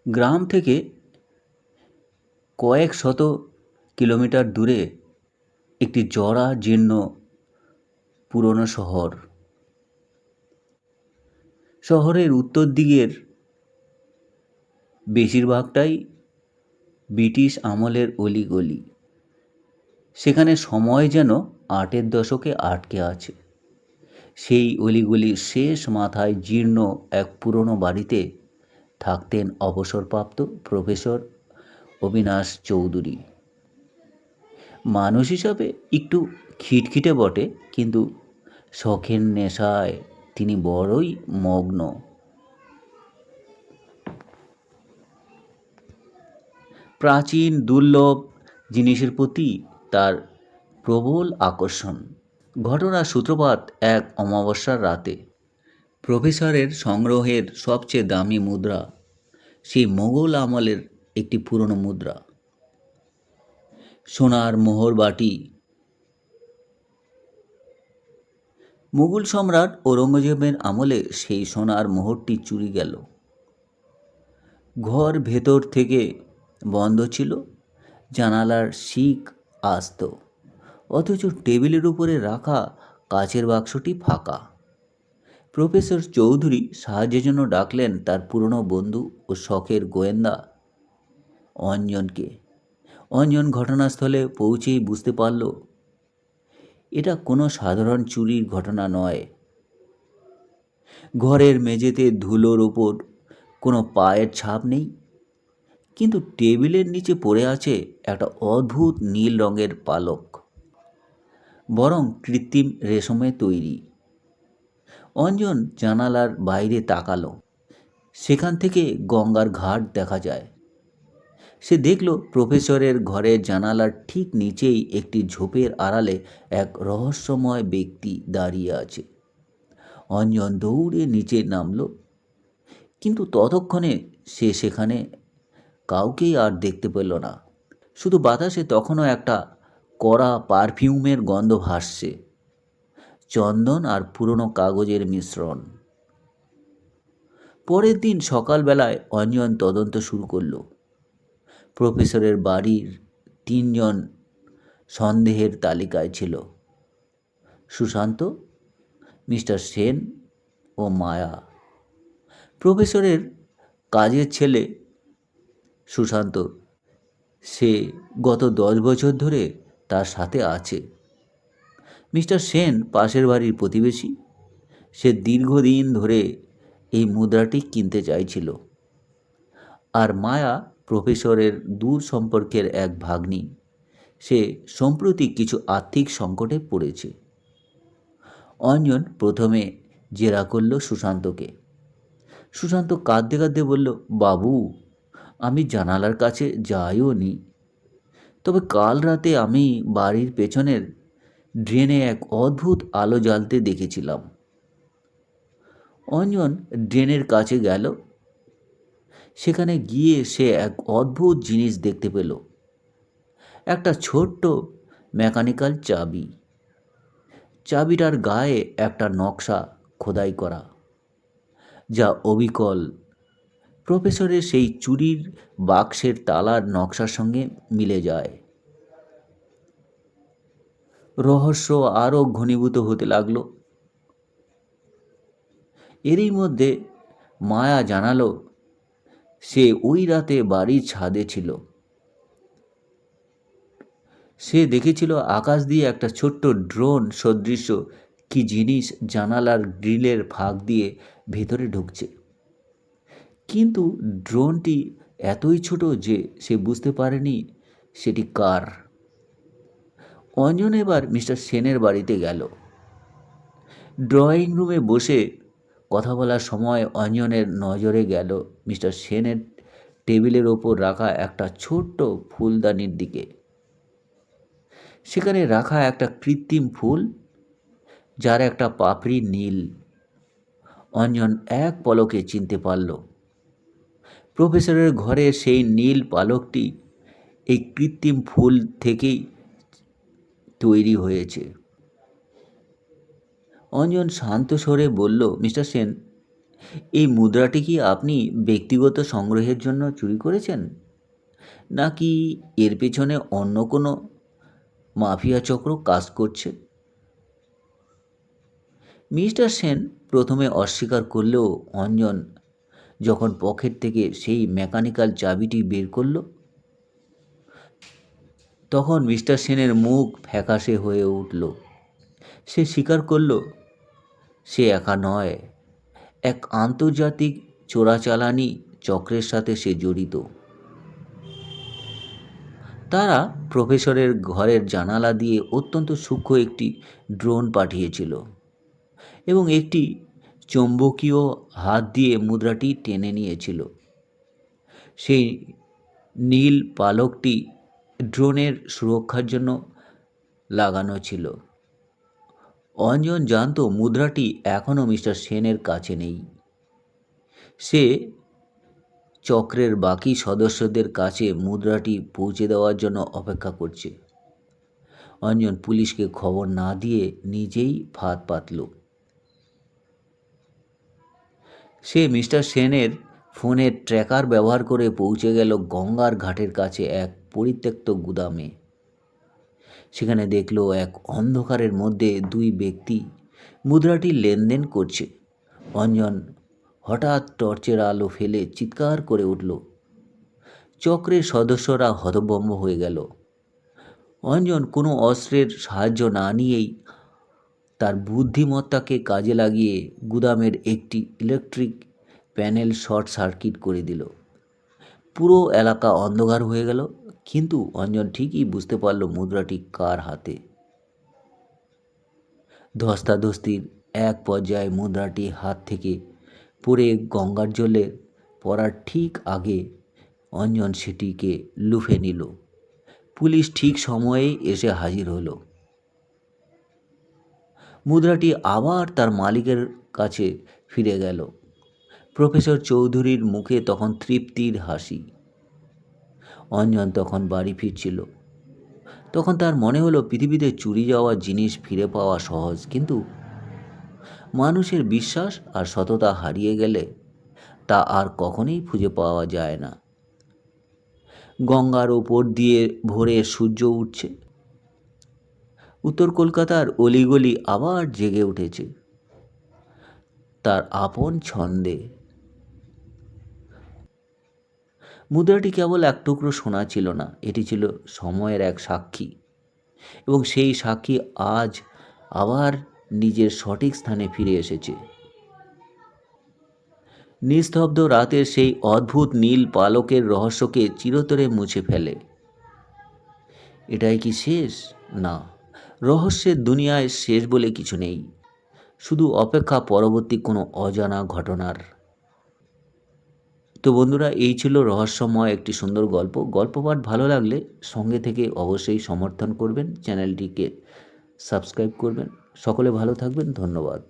গ্রাম থেকে কয়েক শত কিলোমিটার দূরে একটি জরাজীর্ণ পুরনো শহর। শহরের উত্তর দিকের বেশিরভাগটাই ব্রিটিশ আমলের অলিগলি। সেখানে সময় যেন 8-এর দশকে আটকে আছে। সেই অলিগলির শেষ মাথায় জীর্ণ এক পুরনো বাড়িতে থাকতেন অবসরপ্রাপ্ত প্রফেসর অবিনাশ চৌধুরী। মানুষ হিসাবে একটু খিটখিটে বটে, কিন্তু শখের নেশায় তিনি বড়ই মগ্ন। প্রাচীন দুর্লভ জিনিসের প্রতি তার প্রবল আকর্ষণ। ঘটনার সূত্রপাত এক অমাবস্যার রাতে। প্রফেসরের সংগ্রহের সবচেয়ে দামি মুদ্রা সেই মোগল আমলের একটি পুরনো মুদ্রা, সোনার মোহর বাটি। মুঘল সম্রাট ঔরঙ্গজেবের আমলে সেই সোনার মোহরটি চুরি গেল। ঘর ভেতর থেকে বন্ধ ছিল, জানালার শিক আস্ত, অথচ টেবিলের উপরে রাখা কাচের বাক্সটি ফাঁকা। প্রফেসর চৌধুরী সাহায্যের জন্য ডাকলেন তার পুরনো বন্ধু ও শখের গোয়েন্দা অঞ্জনকে। অঞ্জন ঘটনাস্থলে পৌঁছেই বুঝতে পারল এটা কোনো সাধারণ চুরির ঘটনা নয়। ঘরের মেঝেতে ধুলোর ওপর কোনো পায়ের ছাপ নেই, কিন্তু টেবিলের নিচে পড়ে আছে একটা অদ্ভুত নীল রঙের পালক, বরং কৃত্রিম রেশমে তৈরি। অঞ্জন জানালার বাইরে তাকালো। সেখান থেকে গঙ্গার ঘাট দেখা যায়। সে দেখল প্রফেসরের ঘরের জানালার ঠিক নিচেই একটি ঝোপের আড়ালে এক রহস্যময় ব্যক্তি দাঁড়িয়ে আছে। অঞ্জন দৌড়ে নিচে নামল, কিন্তু ততক্ষণে সে সেখানে কাউকেই আর দেখতে পেল না। শুধু বাতাসে তখনও একটা কড়া পারফিউমের গন্ধ ভাসছে, চন্দন আর পুরনো কাগজের মিশ্রণ। পরের দিন সকালবেলায় অঞ্জন তদন্ত শুরু করল। প্রফেসরের বাড়ির 3 জন সন্দেহের তালিকায় ছিল: সুশান্ত, মিস্টার সেন ও মায়া। প্রফেসরের কাজের ছেলে সুশান্ত, সে গত 10 বছর ধরে তার সাথে আছে। মিস্টার সেন পাশের বাড়ির প্রতিবেশী, সে দীর্ঘদিন ধরে এই মুদ্রাটি কিনতে চাইছিল। আর মায়া প্রফেসরের দূর সম্পর্কের এক ভাগ্নি, সে সম্প্রতি কিছু আর্থিক সংকটে পড়েছে। অঞ্জন প্রথমে জেরা করল সুশান্তকে। সুশান্ত কাঁদতে কাঁদতে বলল, বাবু, আমি জানালার কাছে যাইও নি, তবে কাল রাতে আমি বাড়ির পেছনের ড্রেনে এক অদ্ভুত আলো জ্বালতে দেখেছিলাম। অঞ্জন ড্রেনের কাছে গেল। সেখানে গিয়ে সে এক অদ্ভুত জিনিস দেখতে পেল, একটা ছোট্ট মেকানিক্যাল চাবি। চাবিটার গায়ে একটা নকশা খোদাই করা, যা অবিকল প্রফেসরের সেই চুরির বাক্সের তালার নকশার সঙ্গে মিলে যায়। রহস্য আরও ঘনীভূত হতে লাগলো। এরই মধ্যে মায়া জানালো সে ওই রাতে বাড়ির ছাদে ছিল। সে দেখেছিল আকাশ দিয়ে একটা ছোট্ট ড্রোন সদৃশ কি জিনিস জানালার গ্রিলের ফাঁক দিয়ে ভেতরে ঢুকছে। কিন্তু ড্রোনটি এতই ছোট যে সে বুঝতে পারেনি সেটি কার। অঞ্জন এবার মিস্টার সেনের বাড়িতে গেল। ড্রয়িং রুমে বসে কথা বলার সময় অঞ্জনের নজরে গেল মিস্টার সেনের টেবিলের ওপর রাখা একটা ছোট্ট ফুলদানির দিকে। সেখানে রাখা একটা কৃত্রিম ফুল, যার একটা পাপড়ি নীল। অঞ্জন এক পলকে চিনতে পারল প্রফেসরের ঘরে সেই নীল পালকটি এই কৃত্রিম ফুল থেকেই তৈরি হয়েছে। অঞ্জন শান্ত স্বরে বলল, মিস্টার সেন, এই মুদ্রাটি কি আপনি ব্যক্তিগত সংগ্রহের জন্য চুরি করেছেন, নাকি এর পেছনে অন্য কোনো মাফিয়া চক্র কাজ করছে? মিস্টার সেন প্রথমে অস্বীকার করলেও অঞ্জন যখন পকেট থেকে সেই মেকানিক্যাল চাবিটি বের করল, তখন মিস্টার সেনের মুখ ফ্যাকাশে হয়ে উঠল। সে স্বীকার করল সে একা নয়, এক আন্তর্জাতিক চোরাচালানি চক্রের সাথে সে জড়িত। তারা প্রফেসরের ঘরের জানালা দিয়ে অত্যন্ত সূক্ষ্ম একটি ড্রোন পাঠিয়েছিল এবং একটি চৌম্বকীয় হাত দিয়ে মুদ্রাটি টেনে নিয়েছিল। সেই নীল পালকটি ড্রোনের সুরক্ষার জন্য লাগানো ছিল। অঞ্জন জানত মুদ্রাটি এখনও মিস্টার সেনের কাছে নেই। সে চক্রের বাকি সদস্যদের কাছে মুদ্রাটি পৌঁছে দেওয়ার জন্য অপেক্ষা করছে। অঞ্জন পুলিশকে খবর না দিয়ে নিজেই ফাঁদ পাতল। সে মিস্টার সেনের ফোনের ট্র্যাকার ব্যবহার করে পৌঁছে গেল গঙ্গার ঘাটের কাছে এক পরিত্যক্ত গুদামে। সেখানে দেখল এক অন্ধকারের মধ্যে দুই ব্যক্তি মুদ্রাটির লেনদেন করছে। অঞ্জন হঠাৎ টর্চের আলো ফেলে চিৎকার করে উঠল। চক্রের সদস্যরা হতভম্ব হয়ে গেল। অঞ্জন কোনো অস্ত্রের সাহায্য না নিয়েই তার বুদ্ধিমত্তাকে কাজে লাগিয়ে গুদামের একটি ইলেকট্রিক প্যানেল শর্ট সার্কিট করে দিল। পুরো এলাকা অন্ধকার হয়ে গেল, কিন্তু অঞ্জন ঠিকই বুঝতে পারল মুদ্রাটি কার হাতে। ধস্তাধস্তির এক পর্যায়ে মুদ্রাটি হাত থেকে পড়ে গঙ্গার জলে পড়ার ঠিক আগে অঞ্জন সেটিকে লুফে নিল। পুলিশ ঠিক সময়েই এসে হাজির হলো। মুদ্রাটি আবার তার মালিকের কাছে ফিরে গেল। প্রফেসর চৌধুরীর মুখে তখন তৃপ্তির হাসি। অঞ্জন তখন বাড়ি ফিরছিল। তখন তার মনে হলো পৃথিবীতে চুরি যাওয়া জিনিস ফিরে পাওয়া সহজ, কিন্তু মানুষের বিশ্বাস আর সততা হারিয়ে গেলে তা আর কখনোই খুঁজে পাওয়া যায় না। গঙ্গার ওপর দিয়ে ভোরে সূর্য উঠছে। উত্তর কলকাতার অলিগলি আবার জেগে উঠেছে তার আপন ছন্দে। মুদ্রাটি কেবল এক টুকরো সোনা ছিল না, এটি ছিল সময়ের এক সাক্ষী, এবং সেই সাক্ষী আজ আবার নিজের সঠিক স্থানে ফিরে এসেছে। নিস্তব্ধ রাতের সেই অদ্ভুত নীল পালকের রহস্যকে চিরতরে মুছে ফেলে। এটাই কি শেষ? না, রহস্যের দুনিয়ায় শেষ বলে কিছু নেই, শুধু অপেক্ষা পরবর্তী কোনো অজানা ঘটনার। তো বন্ধুরা, এই ছিল রহস্যময় একটি সুন্দর গল্প পাঠ ভালো লাগলে সঙ্গে থেকে অবশ্যই সমর্থন করবেন, চ্যানেলটিকে সাবস্ক্রাইব করবেন। সকলে ভালো থাকবেন, ধন্যবাদ।